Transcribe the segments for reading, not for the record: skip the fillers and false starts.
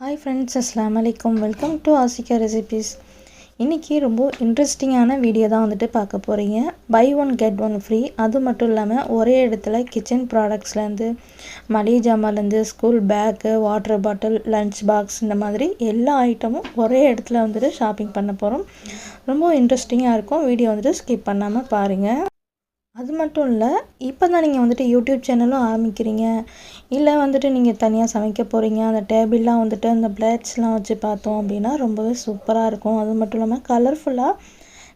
Hi friends, Assalamu alaikum. Welcome to Asika Recipes. இன்னைக்கு ரொம்ப இன்ட்ரெஸ்டிங்கான வீடியோ தான் வந்துட்டு பார்க்க போறீங்க. Buy one get one free. அது மட்டும் இல்லாம ஒரே இடத்துல கிச்சன் ப்ராடக்ட்ஸ்ல இருந்து மளிகை ஜாமான்ல இருந்து school bag, water bottle, lunch box இந்த மாதிரி எல்லா ஐட்டமும் ஒரே இடத்துல வந்துட்டு ஷாப்பிங் பண்ண போறோம். ரொம்ப இன்ட்ரெஸ்டிங்கா இருக்கும். வீடியோ வந்துட்டு ஸ்கிப் பண்ணாம பாருங்க. அது மட்டும் இல்லை, இப்போ தான் நீங்கள் வந்துட்டு யூடியூப் சேனலும் ஆரம்பிக்கிறீங்க, இல்லை வந்துட்டு நீங்கள் தனியாக சமைக்க போகிறீங்க, அந்த டேபிள்லாம் வந்துட்டு அந்த பிளேட்ஸ்லாம் வச்சு பார்த்தோம் அப்படின்னா ரொம்பவே சூப்பராக இருக்கும். அது மட்டும் இல்லாமல் கலர்ஃபுல்லாக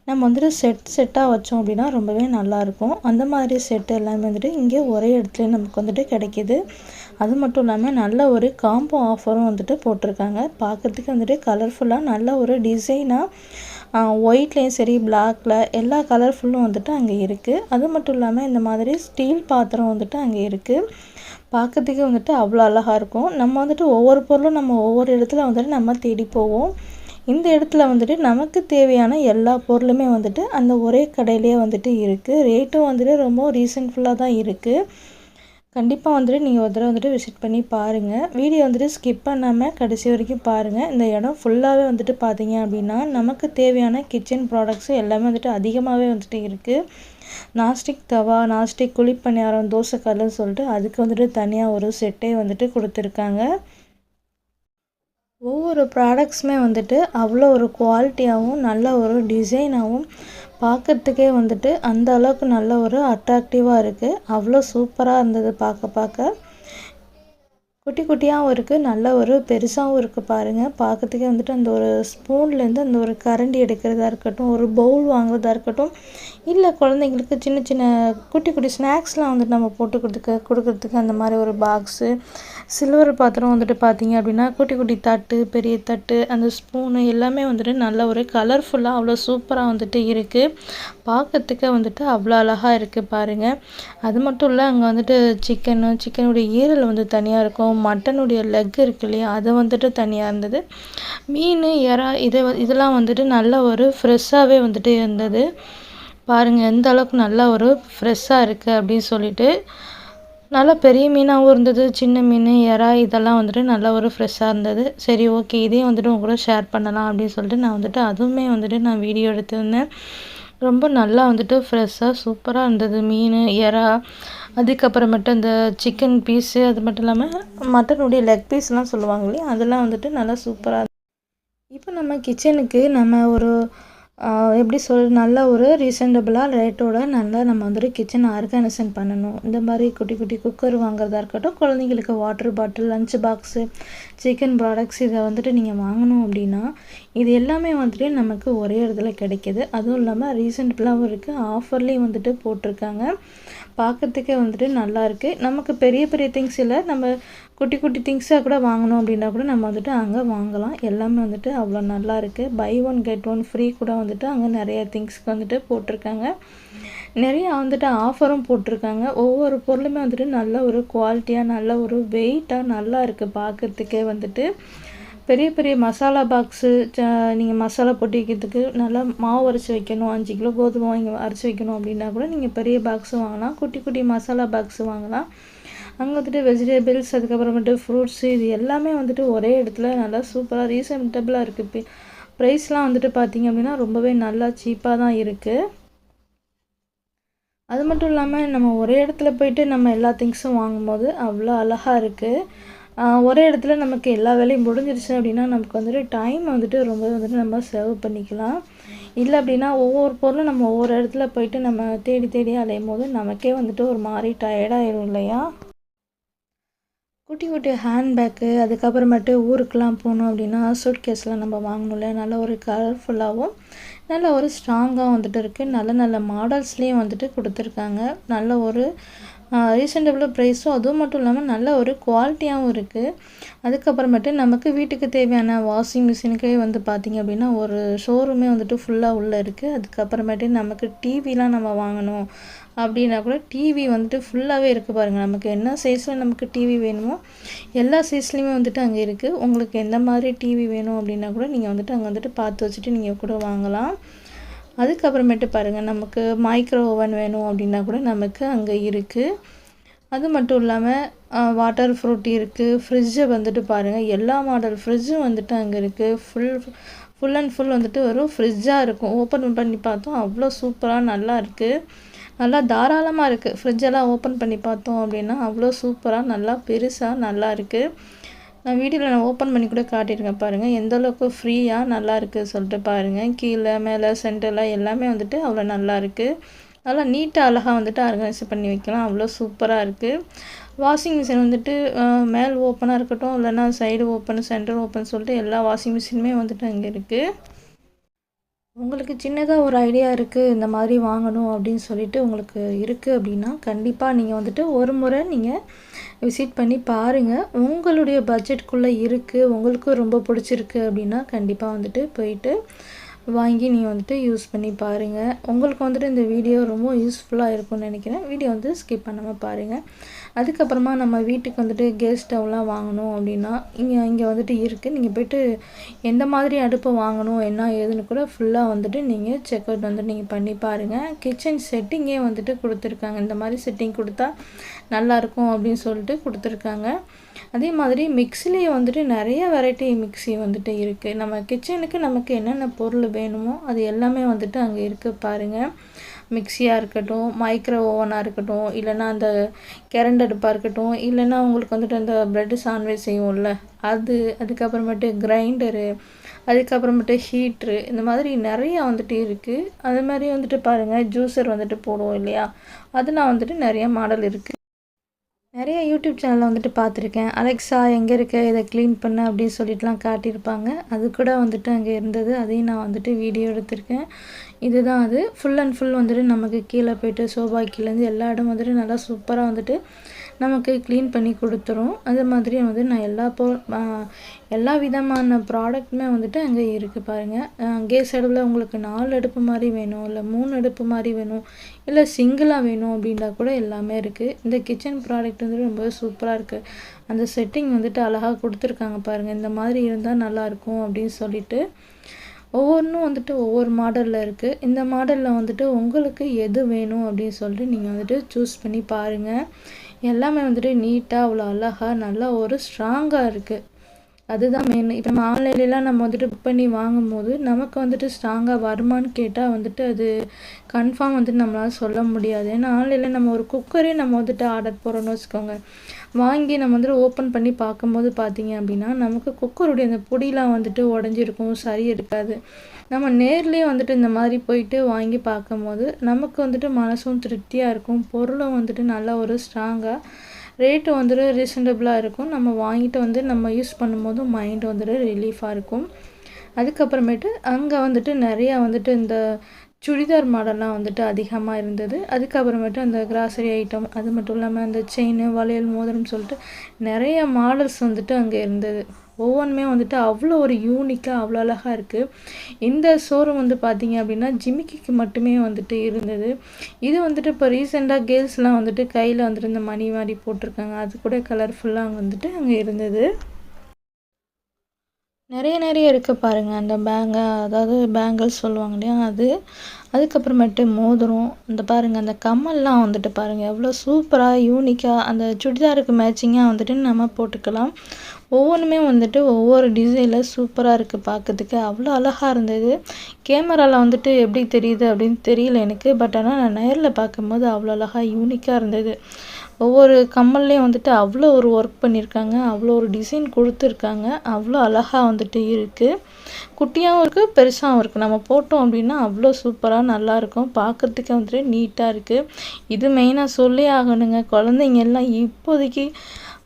நம்ம வந்துட்டு செட்டாக வச்சோம் அப்படின்னா ரொம்பவே நல்லாயிருக்கும். அந்த மாதிரி செட்டு எல்லாமே வந்துட்டு இங்கே ஒரே இடத்துல நமக்கு வந்துட்டு கிடைக்கிது. அது மட்டும் இல்லாமல் நல்ல ஒரு காம்போ ஆஃபரும் வந்துட்டு போட்டிருக்காங்க. பார்க்குறதுக்கு வந்துட்டு கலர்ஃபுல்லாக நல்ல ஒரு டிசைனாக ஒயிட்லேயும் சரி பிளாக்கில் எல்லா கலர்ஃபுல்லும் வந்துட்டு அங்கே இருக்குது. அது மட்டும் இல்லாமல் இந்த மாதிரி ஸ்டீல் பாத்திரம் வந்துட்டு அங்கே இருக்குது. பார்க்கறதுக்கு வந்துட்டு அவ்வளோ அழகாக இருக்கும். நம்ம வந்துட்டு ஒவ்வொரு பொருளும் நம்ம ஒவ்வொரு இடத்துல வந்துட்டு நம்ம தேடி போவோம். இந்த இடத்துல வந்துட்டு நமக்கு தேவையான எல்லா பொருளுமே வந்துட்டு அந்த ஒரே கடையிலே வந்துட்டு இருக்குது. ரேட்டும் வந்துட்டு ரொம்ப ரீசன்ஃபுல்லாக தான் இருக்குது. கண்டிப்பாக வந்துட்டு நீங்கள் ஒரு தடவை வந்துட்டு விசிட் பண்ணி பாருங்கள். வீடியோ வந்துட்டு ஸ்கிப் பண்ணாமல் கடைசி வரைக்கும் பாருங்கள். இந்த இடம் ஃபுல்லாகவே வந்துட்டு பார்த்தீங்க அப்படின்னா நமக்கு தேவையான கிச்சன் ப்ராடக்ட்ஸு எல்லாமே வந்துட்டு அதிகமாகவே வந்துட்டு இருக்குது. நாஸ்டிக் தவா, நாஸ்டிக் குழிப்பணியாரம், தோசைக்கல்லுன்னு சொல்லிட்டு அதுக்கு வந்துட்டு தனியாக ஒரு செட்டே வந்துட்டு கொடுத்துருக்காங்க. ஒவ்வொரு ப்ராடக்ட்ஸுமே வந்துட்டு அவ்வளோ ஒரு குவாலிட்டியாகவும் நல்ல ஒரு டிசைனாகவும் பார்க்குறதுக்கே வந்துட்டு அந்த அளவுக்கு நல்ல ஒரு அட்ராக்டிவாக இருக்குது. அவ்வளோ சூப்பராக இருந்தது பார்க்க. குட்டி குட்டியாகவும் இருக்குது, நல்ல ஒரு பெருசாகவும் இருக்குது பாருங்கள். பார்க்குறதுக்கே வந்துட்டு அந்த ஒரு ஸ்பூன்லேருந்து அந்த ஒரு கரண்டி எடுக்கிறதா இருக்கட்டும், ஒரு பவுல் வாங்குறதா இருக்கட்டும், இல்லை குழந்தைங்களுக்கு சின்ன சின்ன குட்டி குட்டி ஸ்நாக்ஸ்லாம் வந்துட்டு நம்ம போட்டு கொடுக்குறதுக்கு அந்த மாதிரி ஒரு பாக்ஸு, சில்வர் பாத்திரம் வந்துட்டு பார்த்தீங்க அப்படின்னா குட்டி குட்டி தட்டு, பெரிய தட்டு, அந்த ஸ்பூனு எல்லாமே வந்துட்டு நல்ல ஒரு கலர்ஃபுல்லாக அவ்வளோ சூப்பராக வந்துட்டு இருக்குது. பார்க்கறதுக்கு வந்துட்டு அவ்வளோ அழகாக இருக்குது பாருங்கள். அது மட்டும் இல்லை, அங்கே வந்துட்டு சிக்கனுடைய ஈரல் வந்து தனியாக இருக்கும், மட்டனுடைய லெக் இருக்கு இல்லையா, அது வந்துட்டு தனியாக இருந்தது. மீன், எறா இதெல்லாம் வந்துட்டு நல்ல ஒரு ஃப்ரெஷ்ஷாகவே வந்துட்டு இருந்தது. பாருங்கள் எந்த அளவுக்கு நல்லா ஒரு ஃப்ரெஷ்ஷாக இருக்குது அப்படின்னு சொல்லிட்டு. நல்லா பெரிய மீனாகவும் இருந்தது, சின்ன மீன், எறா இதெல்லாம் வந்துட்டு நல்லா ஒரு ஃப்ரெஷ்ஷாக இருந்தது. சரி ஓகே, இதையும் வந்துட்டு உங்க கூட ஷேர் பண்ணலாம் அப்படின்னு சொல்லிட்டு நான் வந்துட்டு அதுவுமே வந்துட்டு நான் வீடியோ எடுத்திருந்தேன். ரொம்ப நல்லா வந்துட்டு ஃப்ரெஷ்ஷாக சூப்பராக இருந்தது மீன், எறா, அதுக்கப்புறமேட்டு அந்த சிக்கன் பீஸு, அது மட்டும் இல்லாமல் மட்டனுடைய லெக் பீஸ்லாம் சொல்லுவாங்க இல்லையா, அதெல்லாம் வந்துட்டு நல்லா சூப்பராக. இப்போ நம்ம கிச்சனுக்கு நம்ம ஒரு எப்படி நல்ல ஒரு ரீசனபிளாக ரேட்டோட நல்லா நம்ம வந்துட்டு கிச்சனை ஆர்கனைசேஷன் பண்ணணும். இந்த மாதிரி குட்டி குட்டி குக்கர் வாங்குறதா இருக்கட்டும், குழந்தைங்களுக்கு water bottle, lunch box, chicken products இதை வந்துட்டு நீங்கள் வாங்கணும் அப்படின்னா இது எல்லாமே வந்துட்டு நமக்கு ஒரே இடத்துல கிடைக்கிது. அதுவும் இல்லாமல் ரீசனபிளாகவும் இருக்குது, ஆஃபர்லேயும் வந்துட்டு போட்டிருக்காங்க. பார்க்குறதுக்கே வந்துட்டு நல்லா இருக்குது. நமக்கு பெரிய பெரிய திங்ஸ் இல்லை, நம்ம குட்டி குட்டி திங்ஸாக கூட வாங்கணும் அப்படின்னா கூட நம்ம வந்துட்டு அங்கே வாங்கலாம். எல்லாமே வந்துட்டு அவ்வளோ நல்லா இருக்குது. Buy one get one free கூட வந்துட்டு அங்கே நிறைய திங்ஸ்க்கு வந்துட்டு போட்டிருக்காங்க. நிறைய வந்துட்டு ஆஃபரும் போட்டிருக்காங்க. ஒவ்வொரு பொருளுமே வந்துட்டு நல்ல ஒரு குவாலிட்டியாக, நல்ல ஒரு வெயிட்டாக நல்லா இருக்குது பார்க்குறதுக்கே வந்துட்டு. பெரிய பெரிய மசாலா பாக்ஸு, நீங்கள் மசாலா போட்டு வைக்கிறதுக்கு நல்லா மாவு அரைச்சி வைக்கணும், 5 கிலோ கோதுமை வாங்கி அரைச்சி வைக்கணும் அப்படின்னா கூட நீங்கள் பெரிய பாக்ஸு வாங்கலாம். குட்டி குட்டி மசாலா பாக்ஸு வாங்கலாம். அங்கே வந்துட்டு வெஜிடபிள்ஸ், அதுக்கப்புறமேட்டு ஃப்ரூட்ஸு, இது எல்லாமே வந்துட்டு ஒரே இடத்துல நல்லா சூப்பராக ரீசனபிளாக இருக்குது. ப்ரைஸ்லாம் வந்துட்டு பார்த்திங்க அப்படின்னா ரொம்பவே நல்லா சீப்பாக தான் இருக்குது. அது மட்டும் இல்லாமல் நம்ம ஒரே இடத்துல போயிட்டு நம்ம எல்லா திங்ஸும் வாங்கும்போது அவ்வளோ அழகாக இருக்குது. ஒரே இடத்துல நமக்கு எல்லா வேலையும் முடிஞ்சிருச்சு அப்படின்னா நமக்கு வந்துட்டு டைம் வந்துட்டு ரொம்ப வந்துட்டு நம்ம சேவ் பண்ணிக்கலாம். இல்லை அப்படின்னா ஒவ்வொரு பொருளும் நம்ம ஒவ்வொரு இடத்துல போயிட்டு நம்ம தேடி அலையும் போது நமக்கே வந்துட்டு ஒரு மாதிரி டயர்டாயிரும் இல்லையா. குட்டி குட்டி ஹேண்ட்பேக்கு, அதுக்கப்புறமேட்டு ஊருக்கெலாம் போனோம் அப்படின்னா சூட்கேஸ்லாம் நம்ம வாங்கணும் இல்லையா, நல்ல ஒரு கலர்ஃபுல்லாகவும் நல்ல ஒரு ஸ்ட்ராங்காக வந்துட்டு இருக்குது. நல்ல நல்ல மாடல்ஸ்லேயும் வந்துட்டு கொடுத்துருக்காங்க. நல்ல ஒரு ரீசனபிள் ப்ரைஸும், அதுவும் மட்டும் இல்லாமல் நல்ல ஒரு குவாலிட்டியாகவும் இருக்குது. அதுக்கப்புறமேட்டு நமக்கு வீட்டுக்கு தேவையான வாஷிங் மிஷினுக்கே வந்து பார்த்திங்க அப்படின்னா ஒரு ஷோரூமே வந்துட்டு ஃபுல்லாக உள்ளே இருக்குது. அதுக்கப்புறமேட்டு நமக்கு டிவிலாம் நம்ம வாங்கணும் அப்படின்னா கூட டிவி வந்துட்டு ஃபுல்லாகவே இருக்குது பாருங்கள். நமக்கு என்ன சைஸில் நமக்கு டிவி வேணுமோ எல்லா சைஸ்லேயுமே வந்துட்டு அங்கே இருக்குது. உங்களுக்கு எந்த மாதிரி டிவி வேணும் அப்படின்னா கூட நீங்கள் வந்துட்டு அங்கே வந்துட்டு பார்த்து வச்சுட்டு நீங்கள் கூட வாங்கலாம். அதுக்கப்புறமேட்டு பாருங்கள், நமக்கு மைக்ரோ ஓவன் வேணும் அப்படின்னா கூட நமக்கு அங்கே இருக்குது. அது மட்டும் இல்லாமல் வாட்டர் ஃப்ரூட்டி இருக்குது. ஃப்ரிட்ஜை வந்துட்டு பாருங்கள், எல்லா மாடல் ஃப்ரிட்ஜும் வந்துட்டு அங்கே இருக்குது. ஃபுல் அண்ட் ஃபுல் வந்துட்டு ஒரு ஃப்ரிட்ஜாக இருக்கும். ஓப்பன் பண்ணி பார்த்தோம், அவ்வளோ சூப்பராக நல்லா இருக்குது. நல்லா தாராளமாக இருக்குது. ஃப்ரிட்ஜெல்லாம் ஓப்பன் பண்ணி பார்த்தோம் அப்படின்னா அவ்வளோ சூப்பராக நல்லா பெருசாக நல்லா இருக்குது. நான் வீடியோவில் ஓப்பன் பண்ணி கூட காட்டியிருக்கேன் பாருங்கள், எந்த அளவுக்கு ஃப்ரீயாக நல்லா இருக்குது சொல்லிட்டு பாருங்கள். கீழே மேலே சென்டரில் எல்லாமே வந்துட்டு அவ்வளோ நல்லா இருக்குது. நல்லா நீட்டாக அழகாக வந்துட்டு ஆர்கனைஸ் பண்ணி வைக்கலாம். அவ்வளோ சூப்பராக இருக்குது. வாஷிங் மிஷின் வந்துட்டு மேல் ஓப்பனாக இருக்கட்டும், இல்லைன்னா சைடு ஓப்பன், சென்டர் ஓப்பன் சொல்லிட்டு எல்லா வாஷிங் மிஷினுமே வந்துட்டு அங்கே இருக்குது. உங்களுக்கு சின்னதாக ஒரு ஐடியா இருக்குது, இந்த மாதிரி வாங்கணும் அப்படின்னு சொல்லிட்டு உங்களுக்கு இருக்குது அப்படின்னா கண்டிப்பாக நீங்கள் வந்துட்டு ஒரு முறை நீங்கள் விசிட் பண்ணி பாருங்கள். உங்களுடைய பட்ஜெட்குள்ளே இருக்குது, உங்களுக்கு ரொம்ப பிடிச்சிருக்கு அப்படின்னா கண்டிப்பாக வந்துட்டு போயிட்டு வாங்கி நீங்கள் வந்துட்டு யூஸ் பண்ணி பாருங்கள். உங்களுக்கு வந்துட்டு இந்த வீடியோ ரொம்ப யூஸ்ஃபுல்லாக இருக்கும்னு நினைக்கிறேன். வீடியோ வந்து ஸ்கிப் பண்ணாமல் பாருங்கள். அதுக்கப்புறமா நம்ம வீட்டுக்கு வந்துட்டு கேஸ் ஸ்டவ்லாம் வாங்கணும் அப்படின்னா இங்கே வந்துட்டு இருக்குது. நீங்கள் போய்ட்டு எந்த மாதிரி அடுப்பை வாங்கணும் என்ன ஏதுன்னு கூட ஃபுல்லாக வந்துட்டு நீங்கள் செக் அவுட் வந்துட்டு நீங்கள் பண்ணி பாருங்கள். கிச்சன் செட்டிங்கே வந்துட்டு கொடுத்துருக்காங்க. இந்த மாதிரி செட்டிங் கொடுத்தா நல்லாயிருக்கும் அப்படின்னு சொல்லிட்டு கொடுத்துருக்காங்க. அதே மாதிரி மிக்சிலேயே வந்துட்டு நிறைய வெரைட்டி மிக்சி வந்துட்டு இருக்குது. நம்ம கிச்சனுக்கு நமக்கு என்னென்ன பொருள் வேணுமோ அது எல்லாமே வந்துட்டு அங்கே இருக்குது பாருங்கள். மிக்சியாக இருக்கட்டும், மைக்ரோ ஓவனாக இருக்கட்டும், இல்லைன்னா அந்த கரண்ட் அடுப்பாக இருக்கட்டும், இல்லைன்னா உங்களுக்கு வந்துட்டு அந்த ப்ரெட்டு சாண்ட்விச் செய்வோம்ல அது, அதுக்கப்புறமேட்டு கிரைண்டரு, அதுக்கப்புறமேட்டு ஹீட்ரு, இந்த மாதிரி நிறையா வந்துட்டு இருக்குது. அது மாதிரி வந்துட்டு பாருங்கள், ஜூஸர் வந்துட்டு போடுவோம் இல்லையா, அதெல்லாம் வந்துட்டு நிறைய மாடல் இருக்குது. நிறைய யூடியூப் சேனலில் வந்துட்டு பார்த்துருக்கேன். அலெக்ஸா எங்கே இருக்க, இதை க்ளீன் பண்ண அப்படின்னு சொல்லிட்டுலாம் காட்டியிருப்பாங்க. அது கூட வந்துட்டு அங்கே இருந்தது. அதையும் நான் வந்துட்டு வீடியோ எடுத்திருக்கேன். இதுதான் அது. ஃபுல் அண்ட் ஃபுல் வந்துட்டு நமக்கு கீழே போய்ட்டு சோபா கீழேருந்து எல்லா இடம் வந்துட்டு நல்லா சூப்பராக வந்துட்டு நமக்கு க்ளீன் பண்ணி கொடுத்துரும். அது மாதிரி வந்து நான் எல்லா விதமான ப்ராடக்ட்டுமே வந்துட்டு அங்கே இருக்குது பாருங்கள். கேஸ் அடுப்பில் உங்களுக்கு 4 அடுப்பு மாதிரி வேணும், இல்லை 3 அடுப்பு மாதிரி வேணும், இல்லை சிங்கிளாக வேணும் அப்படின்னா கூட எல்லாமே இருக்குது. இந்த கிச்சன் ப்ராடக்ட் வந்துட்டு ரொம்ப சூப்பராக இருக்குது. அந்த செட்டிங் வந்துட்டு அழகாக கொடுத்துருக்காங்க பாருங்கள். இந்த மாதிரி இருந்தால் நல்லாயிருக்கும் அப்படின்னு சொல்லிட்டு ஒவ்வொன்றும் வந்துட்டு ஒவ்வொரு மாடலில் இருக்குது. இந்த மாடலில் வந்துட்டு உங்களுக்கு எது வேணும் அப்படின்னு சொல்லிட்டு நீங்கள் வந்துட்டு சூஸ் பண்ணி பாருங்கள். எல்லாமே வந்துட்டு நீட்டாக அவ்வளோ அழகாக நல்லா ஒரு ஸ்ட்ராங்காக இருக்குது. அதுதான் மெயின். இப்போ நம்ம ஆன்லைன்லாம் நம்ம வந்துட்டு புக் பண்ணி வாங்கும்போது நமக்கு வந்துட்டு ஸ்ட்ராங்காக வருமானு கேட்டால் வந்துட்டு அது கன்ஃபார்ம் வந்துட்டு நம்மளால் சொல்ல முடியாது. ஏன்னா ஆன்லைனில் நம்ம ஒரு குக்கரே நம்ம வந்துட்டு ஆர்டர் போகிறோன்னு வச்சுக்கோங்க, வாங்கி நம்ம வந்துட்டு ஓப்பன் பண்ணி பார்க்கும்போது பார்த்தீங்க அப்படின்னா நமக்கு குக்கருடைய அந்த பொடியெலாம் வந்துட்டு உடஞ்சிருக்கும், சரி இருக்காது. நம்ம நேர்லேயே வந்துட்டு இந்த மாதிரி போயிட்டு வாங்கி பார்க்கும்போது நமக்கு வந்துட்டு மனசும் திருப்தியாக இருக்கும், பொருளும் வந்துட்டு நல்லா ஒரு ஸ்ட்ராங்காக, ரேட்டு வந்துட்டு ரீசனபிளாக இருக்கும். நம்ம வாங்கிட்டு வந்து நம்ம யூஸ் பண்ணும்போது மைண்ட் வந்துட்டு ரிலீஃபாக இருக்கும். அதுக்கப்புறமேட்டு அங்கே வந்துட்டு நிறையா வந்துட்டு இந்த சுடிதார் மாடல்லாம் வந்துட்டு அதிகமாக இருந்தது. அதுக்கப்புறமேட்டு அந்த கிராசரி ஐட்டம், அது மட்டும் இல்லாமல் அந்த செயின், வளையல், மோதிரம்னு சொல்லிட்டு நிறைய மாடல்ஸ் வந்துட்டு அங்கே இருந்தது. ஒவ்வொன்றுமே வந்துட்டு அவ்வளோ ஒரு யூனிக்காக அவ்வளோ அழகாக இருக்குது. இந்த ஷோரூம் வந்து பார்த்திங்க அப்படின்னா ஜிமிக்கிக்கு மட்டுமே வந்துட்டு இருந்தது. இது வந்துட்டு இப்போ ரீசெண்டாக கேர்ள்ஸ்லாம் வந்துட்டு கையில் வந்துட்டு இந்த மணி மாதிரி போட்டிருக்காங்க, அது கூட கலர்ஃபுல்லாக வந்துட்டு அங்கே இருந்தது. நிறைய இருக்குது பாருங்கள். அந்த அதாவது பேங்கிள்ஸ் சொல்லுவாங்க இல்லையா அது, அதுக்கப்புறமேட்டு மோதிரம், இந்த பாருங்கள் அந்த கம்மல்லாம் வந்துட்டு பாருங்கள் எவ்வளோ சூப்பராக யூனிக்காக அந்த சுடிதாருக்கு மேட்சிங்காக வந்துட்டு நம்ம போட்டுக்கலாம். ஒவ்வொன்றுமே வந்துட்டு ஒவ்வொரு டிசைனில் சூப்பராக இருக்குது பார்க்கறதுக்கு, அவ்வளோ அழகாக இருந்தது. கேமராவில் வந்துட்டு எப்படி தெரியுது அப்படின்னு தெரியல எனக்கு, பட் ஆனால் நான் நேரில் பார்க்கும்போது அவ்வளோ அழகாக யூனிக்காக இருந்தது. ஒவ்வொரு கம்மல்லையும் வந்துட்டு அவ்வளோ ஒரு ஒர்க் பண்ணியிருக்காங்க, அவ்வளோ ஒரு டிசைன் கொடுத்துருக்காங்க, அவ்வளோ அழகாக வந்துட்டு இருக்குது. குட்டியாகவும் இருக்குது, பெருசாகவும் இருக்குது. நம்ம போட்டோம் அப்படின்னா அவ்வளோ சூப்பராக நல்லாயிருக்கும், பார்க்குறதுக்கே வந்துட்டு நீட்டாக இருக்குது. இது மெயினாக சொல்லி ஆகணுங்க, குழந்தைங்க எல்லாம் இப்போதைக்கு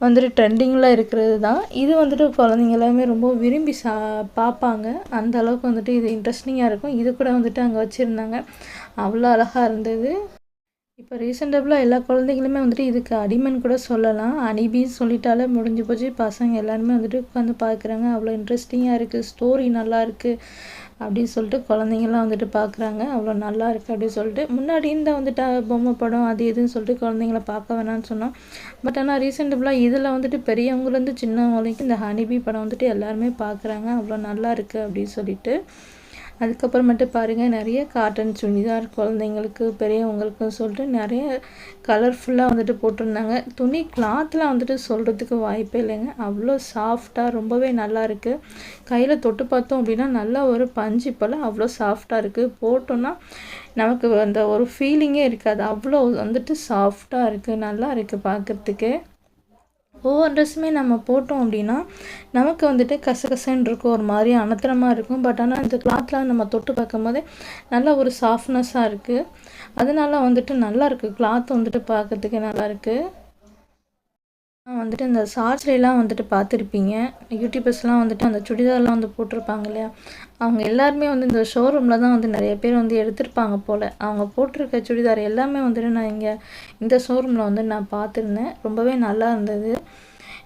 வந்துட்டு ட்ரெண்டிங்கில் இருக்கிறது தான். இது வந்துட்டு குழந்தைங்க எல்லாமே ரொம்ப விரும்பி பார்ப்பாங்க. அந்த அளவுக்கு வந்துட்டு இது இன்ட்ரெஸ்டிங்காக இருக்கும். இது கூட வந்துட்டு அங்கே வச்சுருந்தாங்க, அவ்வளோ அழகாக இருந்தது. இப்போ ரீசெண்டபிளாக எல்லா குழந்தைங்களுமே வந்துட்டு இதுக்கு அடிமைன்னு கூட சொல்லலாம். அனிபின்னு சொல்லிட்டாலே முடிஞ்சு போச்சு. பசங்க எல்லாருமே வந்துட்டு உட்காந்து பார்க்குறாங்க, அவ்வளோ இன்ட்ரெஸ்டிங்காக இருக்குது, ஸ்டோரி நல்லா இருக்குது அப்படின்னு சொல்லிட்டு குழந்தைங்கள்லாம் வந்துட்டு பார்க்குறாங்க, அவ்வளோ நல்லா இருக்குது அப்படின்னு சொல்லிட்டு. முன்னாடி இந்த வந்துட்டு பொம்மை படம் அது இதுன்னு சொல்லிட்டு குழந்தைங்கள பார்க்க வேணான்னு சொன்னோம். பட் ஆனால் ரீசெண்டபிளாக இதில் வந்துட்டு பெரியவங்கலேருந்து சின்னவங்களுக்கு இந்த ஹனிபி படம் வந்துட்டு எல்லாருமே பார்க்குறாங்க, அவ்வளோ நல்லா இருக்குது அப்படின்னு சொல்லிட்டு. அதுக்கப்புறமேட்டு பாருங்கள் நிறைய காட்டன் சுடிதார் குழந்தைங்களுக்கு பெரியவங்களுக்கும் சொல்லிட்டு நிறைய கலர்ஃபுல்லாக வந்துட்டு போட்டிருந்தாங்க. துணி கிளாத்லாம் வந்துட்டு சொல்கிறதுக்கு வாய்ப்பே இல்லைங்க. அவ்வளோ சாஃப்டாக ரொம்பவே நல்லா இருக்குது. கையில் தொட்டு பார்த்தோம் அப்படின்னா நல்லா ஒரு பஞ்சு போல் அவ்வளோ சாஃப்டாக இருக்குது. போட்டோன்னா நமக்கு அந்த ஒரு ஃபீலிங்கே இருக்காது. அவ்வளோ வந்துட்டு சாஃப்டாக இருக்குது, நல்லா இருக்குது பார்க்குறதுக்கு. ஒவ்வொரு ட்ரெஸ்ஸுமே நம்ம போட்டோம் அப்படின்னா நமக்கு வந்துட்டு கசகசன்னு இருக்கும், ஒரு மாதிரி அனத்திரமாக இருக்கும். பட் ஆனால் இந்த கிளாத்லாம் நம்ம தொட்டு பார்க்கும்போதே நல்ல ஒரு சாஃப்ட்னஸாக இருக்குது. அதனால வந்துட்டு நல்லாயிருக்கு, கிளாத் வந்துட்டு பார்க்கறதுக்கு நல்லாயிருக்கு. வந்துட்டு இந்த ஷார்ட்ஸ்லாம் வந்துட்டு பார்த்துருப்பீங்க. யூடியூபர்ஸ்லாம் வந்துட்டு அந்த சுடிதார்லாம் வந்து போட்டிருப்பாங்க இல்லையா, அவங்க எல்லாருமே வந்து இந்த ஷோரூமில் தான் வந்து நிறைய பேர் வந்து எடுத்திருப்பாங்க போல். அவங்க போட்டிருக்க சுடிதார் எல்லாமே வந்துட்டு நான் இங்கே இந்த ஷோரூமில் வந்து நான் பார்த்துருந்தேன். ரொம்பவே நல்லா இருந்தது.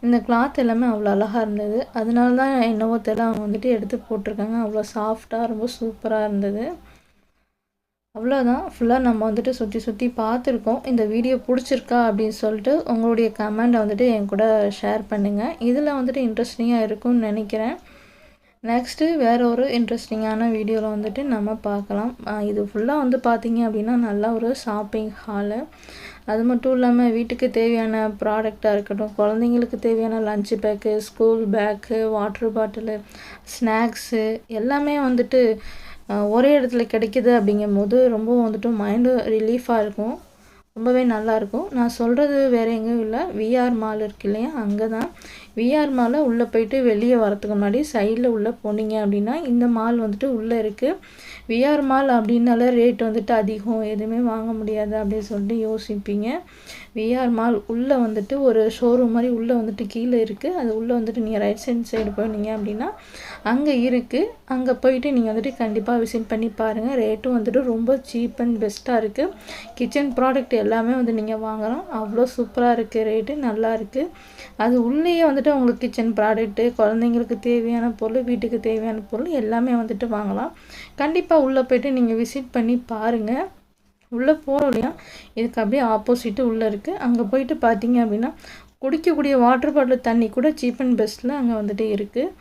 இந்த கிளாத் எல்லாமே அவ்வளோ அழகாக இருந்தது. அதனால தான் என்னவோ தெரியல அவங்க வந்துட்டு எடுத்து போட்டிருக்காங்க. அவ்வளோ சாஃப்டாக ரொம்ப சூப்பராக இருந்தது. அவ்வளோதான், ஃபுல்லாக நம்ம வந்துட்டு சுற்றி பார்த்துருக்கோம். இந்த வீடியோ பிடிச்சிருக்கா அப்படின்னு சொல்லிட்டு உங்களுடைய கமெண்டை வந்துட்டு என் கூட ஷேர் பண்ணுங்கள். இதில் வந்துட்டு இன்ட்ரெஸ்டிங்காக இருக்கும்னு நினைக்கிறேன். நெக்ஸ்ட்டு வேறு ஒரு இன்ட்ரெஸ்டிங்கான வீடியோவில் வந்துட்டு நம்ம பார்க்கலாம். இது ஃபுல்லாக வந்து பார்த்திங்க அப்படின்னா நல்லா ஒரு ஷாப்பிங் ஹாலு. அது மட்டும் இல்லாமல் வீட்டுக்கு தேவையான ப்ராடக்டாக இருக்கட்டும், குழந்தைங்களுக்கு தேவையான lunch bag, school bag, water bottle, snacks எல்லாமே வந்துட்டு ஒரே இடத்துல கிடைக்கிது. அப்படிங்கும்போது ரொம்ப வந்துட்டு மைண்டு ரிலீஃபாக இருக்கும், ரொம்பவே நல்லாயிருக்கும். நான் சொல்கிறது வேறு எங்கேயும் இல்லை, விஆர் மால் இருக்கு இல்லையா, அங்கே தான். விஆர் மாலை உள்ளே போயிட்டு வெளியே வரத்துக்கு முன்னாடி சைடில் உள்ளே போனீங்க அப்படின்னா இந்த மால் வந்துட்டு உள்ளே இருக்குது. விஆர் மால் அப்படின்னால ரேட் வந்துட்டு அதிகம், எதுவுமே வாங்க முடியாது அப்படின்னு சொல்லிட்டு யோசிப்பீங்க. விஆர் மால் உள்ளே வந்துட்டு ஒரு ஷோரூம் மாதிரி உள்ளே வந்துட்டு கீழே இருக்குது. அது உள்ளே வந்துட்டு நீங்கள் ரைட் சைடு போனீங்க அப்படின்னா அங்கே இருக்குது. அங்கே போயிட்டு நீங்கள் வந்துட்டு கண்டிப்பாக விசிட் பண்ணி பாருங்கள். ரேட்டும் வந்துட்டு ரொம்ப சீப் அண்ட் பெஸ்ட்டாக இருக்குது. கிச்சன் ப்ராடக்ட் எல்லாமே வந்து நீங்கள் வாங்கலாம். அவ்வளோ சூப்பராக இருக்குது, ரேட்டு நல்லா இருக்குது. அது உள்ளேயே வந்துட்டு உங்களுக்கு கிச்சன் ப்ராடக்ட்டு, குழந்தைங்களுக்கு தேவையான பொருள், வீட்டுக்கு தேவையான பொருள் எல்லாமே வந்துட்டு வாங்கலாம். கண்டிப்பாக உள்ளே போய்ட்டு நீங்கள் விசிட் பண்ணி பாருங்கள். உள்ளே போகிறோம் இல்லையா, இதுக்கு அப்படியே ஆப்போசிட்டு உள்ளே இருக்குது. அங்கே போயிட்டு பார்த்தீங்க அப்படின்னா குடிக்கக்கூடிய வாட்டர் பாட்டில் தண்ணி கூட சீப் அண்ட் பெஸ்ட்டில் அங்கே வந்துட்டு இருக்குது.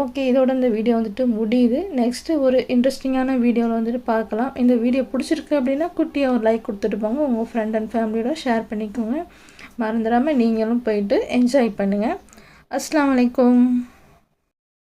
ஓகே, இதோட இந்த வீடியோ வந்துட்டு முடியுது. நெக்ஸ்ட்டு ஒரு இன்ட்ரெஸ்டிங்கான வீடியோவில் வந்துட்டு பார்க்கலாம். இந்த வீடியோ பிடிச்சிருக்கு அப்படின்னா குட்டியாக ஒரு லைக் கொடுத்துட்டு போங்க. உங்கள் ஃப்ரெண்ட் அண்ட் ஃபேமிலியோட ஷேர் பண்ணிக்கோங்க. மறந்துடாமல் நீங்களும் போயிட்டு என்ஜாய் பண்ணுங்கள். அஸ்ஸலாமு அலைக்கும்.